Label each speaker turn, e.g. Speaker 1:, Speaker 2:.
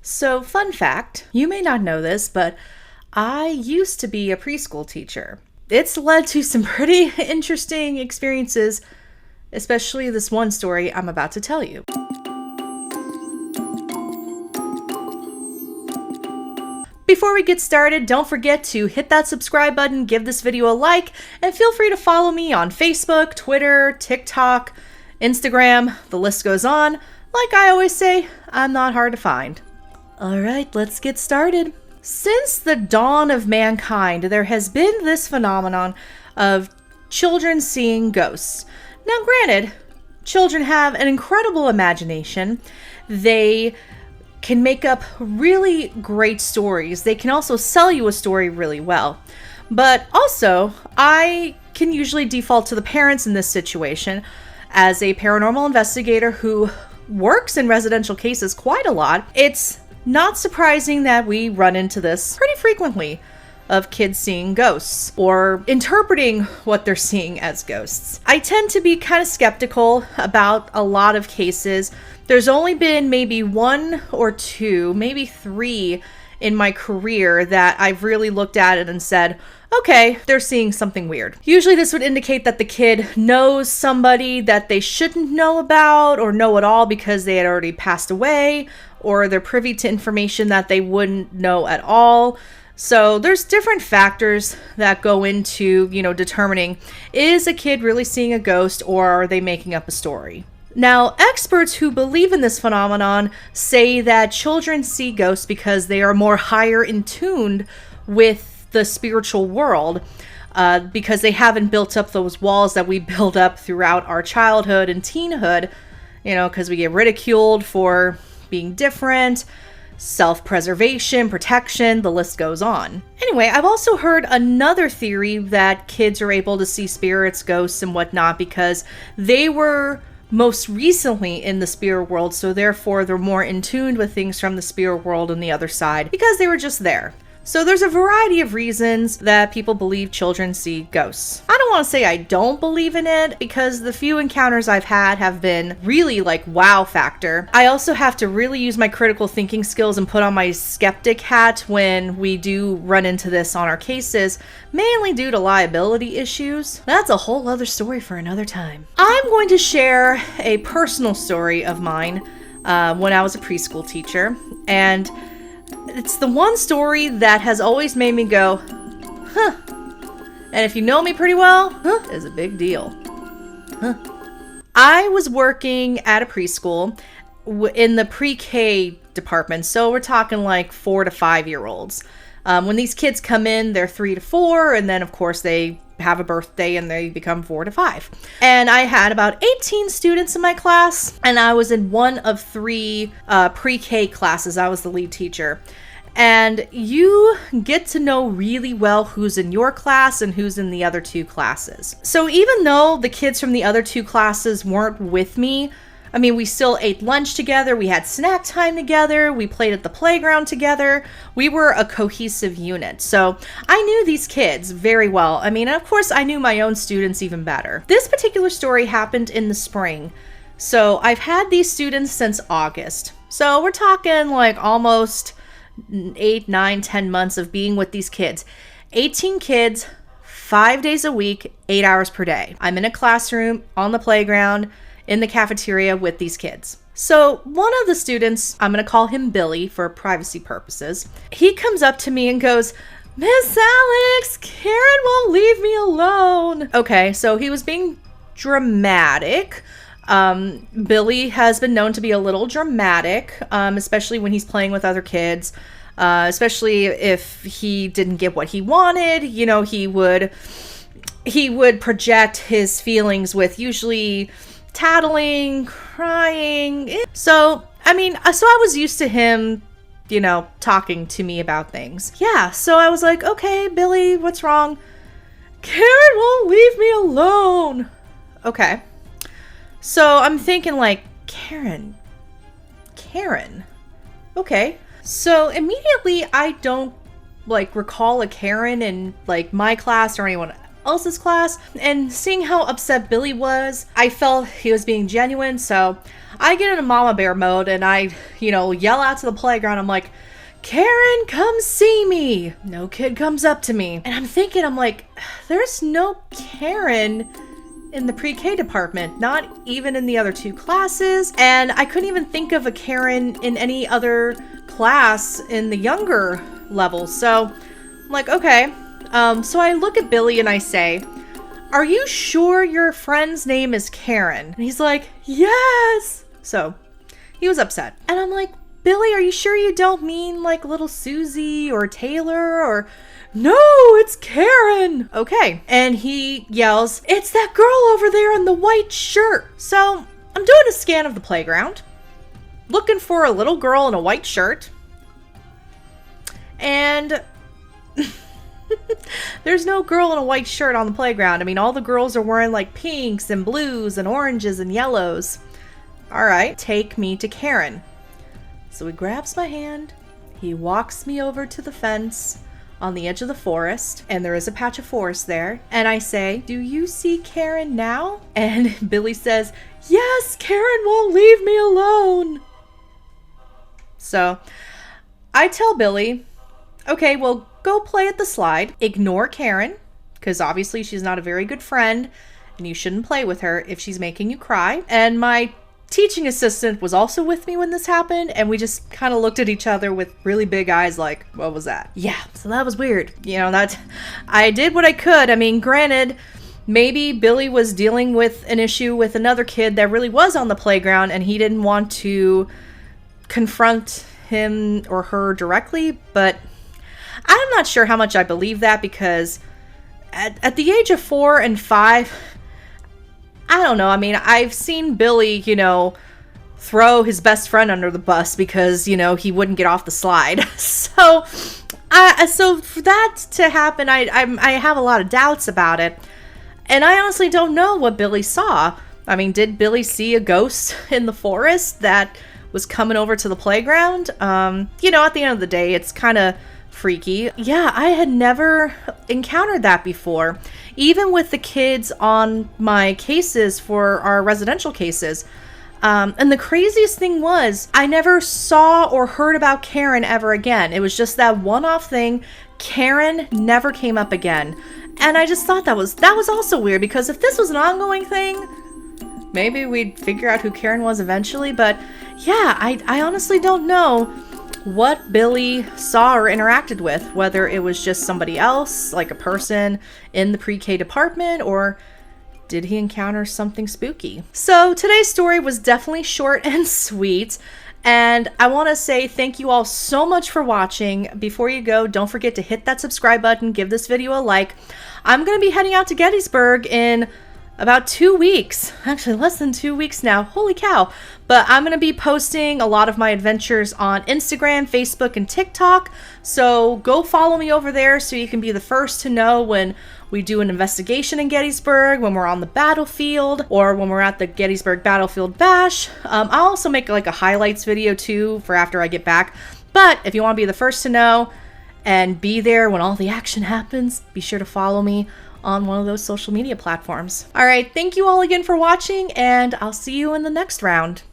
Speaker 1: So, fun fact, you may not know this, but I used to be a preschool teacher. It's led to some pretty interesting experiences, especially this one story I'm about to tell you. Before we get started, don't forget to hit that subscribe button, give this video a like, and feel free to follow me on Facebook, Twitter, TikTok, Instagram, the list goes on. Like I always say, I'm not hard to find. Alright, let's get started. Since the dawn of mankind, there has been this phenomenon of children seeing ghosts. Now granted, children have an incredible imagination. They can make up really great stories. They can also sell you a story really well. But also, I can usually default to the parents in this situation. As a paranormal investigator who works in residential cases quite a lot, it's not surprising that we run into this pretty frequently of kids seeing ghosts or interpreting what they're seeing as ghosts. I tend to be kind of skeptical about a lot of cases. There's only been maybe one or two, maybe three in my career that I've really looked at it and said, okay, they're seeing something weird. Usually this would indicate that the kid knows somebody that they shouldn't know about or know at all because they had already passed away, or they're privy to information that they wouldn't know at all. So there's different factors that go into, determining, is a kid really seeing a ghost or are they making up a story? Now, experts who believe in this phenomenon say that children see ghosts because they are more higher in tuned with the spiritual world, because they haven't built up those walls that we build up throughout our childhood and teenhood, because we get ridiculed for being different, self-preservation, protection, the list goes on. Anyway, I've also heard another theory that kids are able to see spirits, ghosts, and whatnot because they were most recently in the spirit world, so therefore they're more in tune with things from the spirit world and the other side because they were just there. So there's a variety of reasons that people believe children see ghosts. I don't want to say I don't believe in it because the few encounters I've had have been really wow factor. I also have to really use my critical thinking skills and put on my skeptic hat when we do run into this on our cases, mainly due to liability issues. That's a whole other story for another time. I'm going to share a personal story of mine when I was a preschool teacher, and it's the one story that has always made me go, huh. And if you know me pretty well, huh is a big deal. Huh. I was working at a preschool in the pre-K department, so we're talking 4 to 5 year olds. When these kids come in, they're 3 to 4, and then of course they have a birthday and they become 4 to 5. And I had about 18 students in my class, and I was in one of 3 pre-K classes. I was the lead teacher. And you get to know really well who's in your class and who's in the other 2 classes. So even though the kids from the other 2 classes weren't with me, we still ate lunch together, we had snack time together, we played at the playground together, we were a cohesive unit. So I knew these kids very well. Of course I knew my own students even better. This particular story happened in the spring. So I've had these students since August. So we're talking almost 8, 9, 10 months of being with these kids. 18 kids, 5 days a week, 8 hours per day. I'm in a classroom, on the playground, in the cafeteria with these kids. So one of the students, I'm going to call him Billy for privacy purposes, he comes up to me and goes, "Miss Alex, Karen won't leave me alone." Okay, so he was being dramatic. Billy has been known to be a little dramatic, especially when he's playing with other kids, especially if he didn't get what he wanted. He would project his feelings with usually tattling, crying. So I was used to him, talking to me about things. Yeah, so I was like, okay, Billy, what's wrong? Karen won't leave me alone. Okay. So I'm thinking Karen. Okay. So immediately I don't recall a Karen in my class or anyone else's class. And seeing how upset Billy was, I felt he was being genuine. So I get into mama bear mode and I, yell out to the playground. I'm like, Karen, come see me. No kid comes up to me. And I'm thinking, there's no Karen in the pre-K department, not even in the other 2 classes. And I couldn't even think of a Karen in any other class in the younger levels. So I'm like, okay. So I look at Billy and I say, are you sure your friend's name is Karen? And he's like, yes. So he was upset. And I'm like, Billy, are you sure you don't mean like little Susie or Taylor or... No, it's Karen. Okay. And he yells, it's that girl over there in the white shirt. So I'm doing a scan of the playground, looking for a little girl in a white shirt. And there's no girl in a white shirt on the playground. I mean, all the girls are wearing like pinks and blues and oranges and yellows. All right, take me to Karen. So he grabs my hand. He walks me over to the fence on the edge of the forest, and there is a patch of forest there. And I say, do you see Karen now? And Billy says, yes, Karen won't leave me alone. So I tell Billy, okay, well, go play at the slide. Ignore Karen, because obviously she's not a very good friend, and you shouldn't play with her if she's making you cry. And my teaching assistant was also with me when this happened, and we just kind of looked at each other with really big eyes like, what was that? Yeah, so that was weird. That I did what I could. I mean, granted, maybe Billy was dealing with an issue with another kid that really was on the playground and he didn't want to confront him or her directly, but I'm not sure how much I believe that, because at the age of 4 and 5, I don't know. I mean, I've seen Billy, throw his best friend under the bus because, he wouldn't get off the slide. So for that to happen, I have a lot of doubts about it. And I honestly don't know what Billy saw. I mean, did Billy see a ghost in the forest that was coming over to the playground? At the end of the day, it's kind of freaky. Yeah, I had never encountered that before. Even with the kids on my cases for our residential cases. And the craziest thing was, I never saw or heard about Karen ever again. It was just that one-off thing. Karen never came up again. And I just thought that was also weird, because if this was an ongoing thing, maybe we'd figure out who Karen was eventually. But yeah, I honestly don't know what Billy saw or interacted with, whether it was just somebody else, like a person in the pre-K department, or did he encounter something spooky? So today's story was definitely short and sweet, and I want to say thank you all so much for watching. Before you go, don't forget to hit that subscribe button, give this video a like. I'm going to be heading out to Gettysburg in about 2 weeks, actually less than 2 weeks now, holy cow. But I'm going to be posting a lot of my adventures on Instagram, Facebook, and TikTok, so go follow me over there so you can be the first to know when we do an investigation in Gettysburg, when we're on the battlefield, or when we're at the Gettysburg Battlefield Bash. I'll also make like a highlights video too for after I get back, but if you want to be the first to know and be there when all the action happens, be sure to follow me on one of those social media platforms. All right, thank you all again for watching, and I'll see you in the next round.